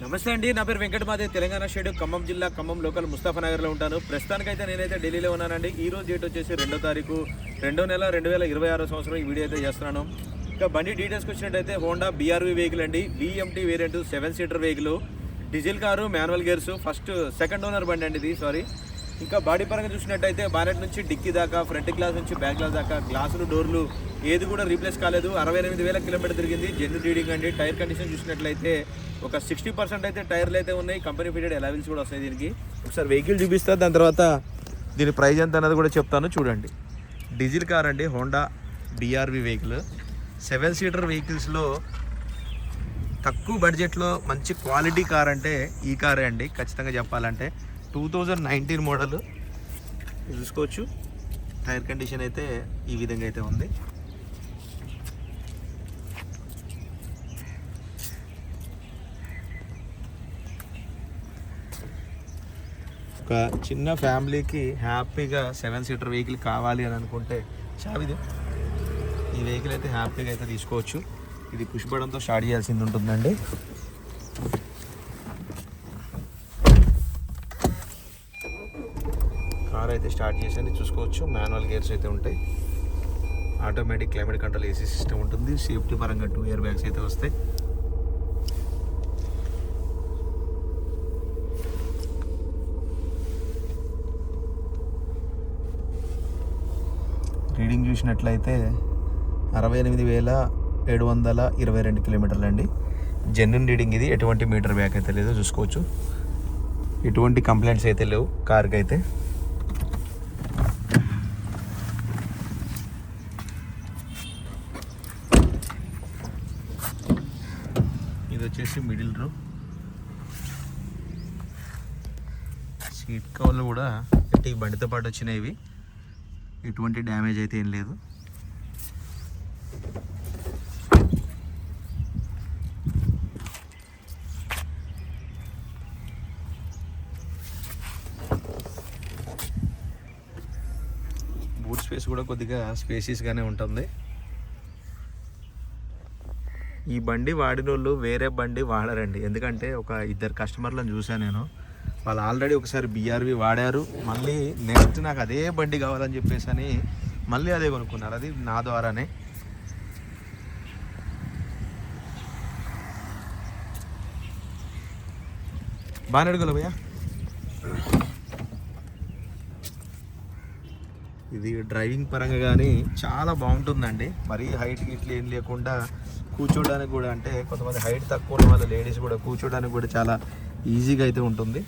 నమస్తే అండి, నా పేరు వెంకట మాదే. తెలంగాణ స్టేట్ ఖమ్మం జిల్లా ఖమ్మం లోకల్ ముస్తాఫానగర్లో ఉంటాను. ప్రస్తుతానికైతే నేనైతే ఢిల్లీలో ఉన్నానండి. ఈ రోజు డేట్ వచ్చేసి 2వ తారీఖు 2వ నెల 2026 సంవత్సరం ఈ వీడియో అయితే చేస్తున్నాను. ఇక బండి డీటెయిల్స్కి వచ్చినట్టయితే హోండా బీఆర్వీ వెహికల్ అండి, VMT variant 7 seater vehicle, diesel car, manual gears, second owner బండి అండి ఇది. ఇంకా బాడీ పరంగా చూసినట్టయితే బానెట్ నుంచి డిక్కీ దాకా, ఫ్రంట్ గ్లాస్ నుంచి బ్యాక్ గ్లాస్ దాకా, గ్లాసులు, డోర్లు ఏది కూడా రీప్లేస్ కాలేదు. 68,000 కిలోమీటర్ తిరిగింది. జెన్యున్ రీడింగ్ అండి. టైర్ కండిషన్ చూసినట్లయితే ఒక 60% అయితే టైర్లు అయితే ఉన్నాయి. కంపెనీ ఫిటెడ్ అలవెల్స్ కూడా వస్తాయి దీనికి. ఒకసారి వెహికల్ చూపిస్తా, దాని తర్వాత దీని ప్రైస్ ఎంత అన్నది కూడా చెప్తాను చూడండి. డీజిల్ కార్ అండి, హోండా BRV వెహికల్. 7 సీటర్ వెహికల్స్లో తక్కువ బడ్జెట్లో మంచి క్వాలిటీ కార్ అంటే ఈ కారే అండి ఖచ్చితంగా చెప్పాలంటే. 2019 మోడల్ చూసుకోవచ్చు. టైర్ కండిషన్ అయితే ఈ విధంగా అయితే ఉంది. ఒక చిన్న ఫ్యామిలీకి హ్యాపీగా 7 సీటర్ వెహికల్ కావాలి అని అనుకుంటే చావిది ఈ వెహికల్ అయితే హ్యాపీగా అయితే తీసుకోవచ్చు. ఇది పుష్ బటన్తో స్టార్ట్ చేయాల్సింది ఉంటుందండి. కార్ అయితే స్టార్ట్ చేసి చూసుకోవచ్చు. మాన్యువల్ గేర్స్ అయితే ఉంటాయి. Automatic climate control AC system ఉంటుంది. సేఫ్టీ పరంగా 2 ఇయర్ బ్యాగ్స్ అయితే వస్తాయి. రీడింగ్ చూసినట్లయితే 68,722 కిలోమీటర్లు అండి. జెన్యున్ రీడింగ్ ఇది. ఎటువంటి మీటర్ బ్యాక్ అయితే లేదో చూసుకోవచ్చు. ఎటువంటి కంప్లైంట్స్ అయితే లేవు కార్కి అయితే. ఇది వచ్చేసి మిడిల్ రో. సీట్ కవర్లు కూడా ఈ బండితో పాటు వచ్చినాయి. ఎటువంటి డ్యామేజ్ అయితే ఏం లేదు. బూట్ స్పేస్ కూడా కొద్దిగా స్పేసియస్గానే ఉంటుంది. ఈ బండి వాడిన వాళ్ళు వేరే బండి వాడరండి. ఎందుకంటే ఒక 2 కస్టమర్లను చూసాను నేను. వాళ్ళు ఆల్రెడీ ఒకసారి BRV వాడారు. మళ్ళీ నెక్స్ట్ నాకు అదే బండి కావాలని చెప్పేసి అని మళ్ళీ అదే కొనుక్కున్నారు. అది నా ద్వారానే. బాగా అడగలే భయ్యా. ఇది డ్రైవింగ్ పరంగా కానీ చాలా బాగుంటుందండి. మరీ హైట్ ఇట్లా ఏం లేకుండా కూర్చోడానికి కూడా, అంటే కొంతమంది హైట్ తక్కువ ఉన్న వాళ్ళ లేడీస్ కూడా కూర్చోడానికి కూడా చాలా ఈజీగా అయితే ఉంటుంది.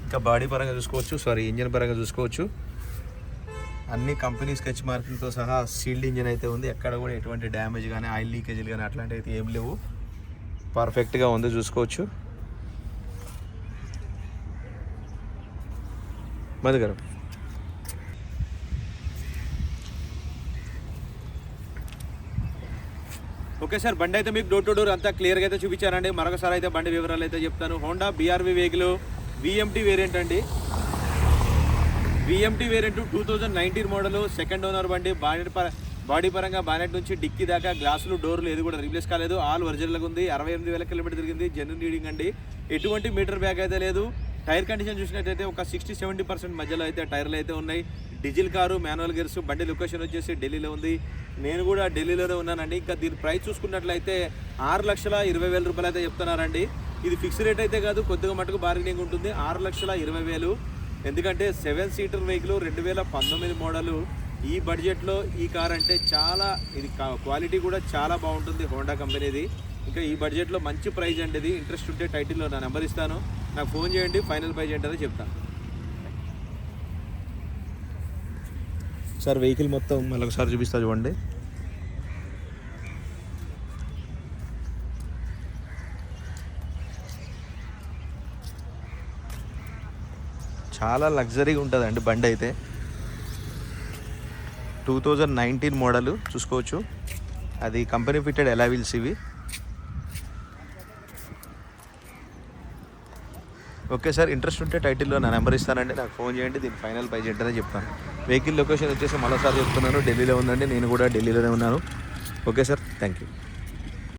ఇంకా బాడీ పరంగా చూసుకోవచ్చు, ఇంజన్ పరంగా చూసుకోవచ్చు. అన్ని కంపెనీ స్కెచ్ మార్కింగ్తో సహా సీల్డ్ ఇంజన్ అయితే ఉంది. ఎక్కడ కూడా ఎటువంటి డ్యామేజ్ కానీ, ఆయిల్ లీకేజీలు కానీ అట్లాంటివి అయితే ఏం లేవు. పర్ఫెక్ట్గా ఉంది చూసుకోవచ్చు. బంద్ ఓకే సార్, బండి అయితే మీకు డోర్ టు డోర్ అంతా క్లియర్గా అయితే చూపించారండి. మరొకసారి అయితే బండి వివరాలు అయితే చెప్తాను. Honda BRV vehicle VMT variant అండి. VMT variant 2019 model, second owner బండి. బాడీ పరంగా బానెట్ నుంచి డిక్కీ దాకా గ్లాసులు, డోర్లు ఏది కూడా రీప్లేస్ కాలేదు. ఆల్ ఒరిజినల్గా ఉంది. 68,000 కిలోమీటర్ తిరిగింది. జెన్యున్ రీడింగ్ అండి. ఎటువంటి మీటర్ బ్యాగ్ అయితే లేదు. టైర్ కండిషన్ చూసినట్టయితే ఒక 60-70% మధ్యలో అయితే టైర్లు అయితే ఉన్నాయి. Diesel car, manual gears. బండి లొకేషన్ వచ్చేసి ఢిల్లీలో ఉంది. నేను కూడా ఢిల్లీలోనే ఉన్నానండి. ఇంకా దీని ప్రైస్ చూసుకున్నట్లయితే 6,20,000 రూపాయలు అయితే చెప్తున్నారండి. ఇది ఫిక్స్ రేట్ అయితే కాదు, కొద్దిగా మటుకు బార్గెనింగ్ ఉంటుంది. 6,20,000. ఎందుకంటే 7 సీటర్ వెహికల్ 2019 మోడలు. ఈ బడ్జెట్లో ఈ కార్ అంటే చాలా, ఇది క్వాలిటీ కూడా చాలా బాగుంటుంది హోండా కంపెనీది. ఇంకా ఈ బడ్జెట్లో మంచి ప్రైజ్ అండి ఇది. ఇంట్రెస్ట్ ఉంటే టైటిల్లో నా నెంబర్ ఇస్తాను, నాకు ఫోన్ చేయండి. ఫైనల్ ప్రైజ్ ఏంటో చెప్తాను. సార్ వెహికల్ మొత్తం మళ్ళీ ఒకసారి చూపిస్తా చూడండి. చాలా లగ్జరీగా ఉంటుందండి బండి అయితే. 2019 మోడల్ చూసుకోవచ్చు. అది కంపెనీ ఫిట్టెడ్ అలవెల్స్ ఇవి. ఓకే సార్, ఇంట్రెస్ట్ ఉంటే టైటిల్లో నా నెంబర్ ఇస్తానండి, నాకు ఫోన్ చేయండి, దీని ఫైనల్ ప్రైస్ ఏంటనే చెప్తాను. వెహికల్ లొకేషన్ వచ్చేసి మరోసారి చెప్తున్నాను, ఢిల్లీలో ఉందండి, నేను కూడా ఢిల్లీలోనే ఉన్నాను. Okay sir, thank you.